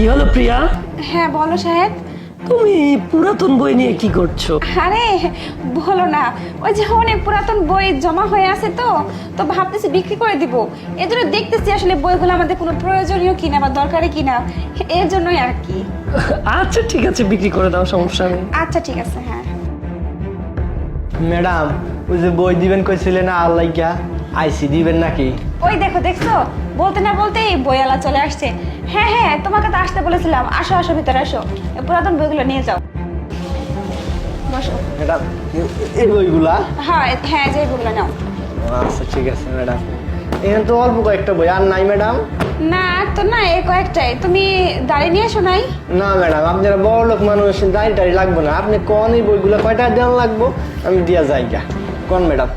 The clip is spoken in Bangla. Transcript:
কি হলো প্রিয়া? হ্যাঁ বলো সাহেব। তুমি পুরাতন বই নিয়ে কি করছো? আরে বলো না, ওই যে অনেক পুরাতন বই জমা হয়ে আছে তো তো ভাবতেছি বিক্রি করে দিব। এর জন্য দেখতেছি আসলে বইগুলো আমাদের কোনো প্রয়োজনীয় কিনা বা দরকারি কিনা, এর জন্যই আর কি। আচ্ছা ঠিক আছে, বিক্রি করে দাও, সমস্যা নেই। আচ্ছা ঠিক আছে। হ্যাঁ ম্যাডাম, ওই যে বই দিবেন কইছিলেন না আল্লাহ আইসি দিবেন নাকি? ওই দেখো দেখছো, বলতে না বলতেই বইওয়ালা চলে আসছে। হ্যাঁ হ্যাঁ, তোমাকে তো আসতে বলেছিলাম। আসো আসো, ভিতরে আসো, এই পুরাতন বইগুলো নিয়ে যাও, বসো। ম্যাডাম এই বইগুলা? হ্যাঁ হ্যাঁ, যে বইগুলো নাও। আচ্ছা ঠিক আছে ম্যাডাম। এখানে তো অল্প কয়েকটা বই, আর নাই ম্যাডাম? না তো না, এই কয়েকটাই। তুমি দাঁড়িয়ে নিয়ে এসো নাই? না ম্যাডাম, আপনারা বড় লোক মানুষ, দাঁড়িয়ে টাড়ি লাগবো না। আপনি কোন এই বইগুলো কয়টা দেওয়া লাগবো, আমি দিয়া যাই গা। কোন ম্যাডাম?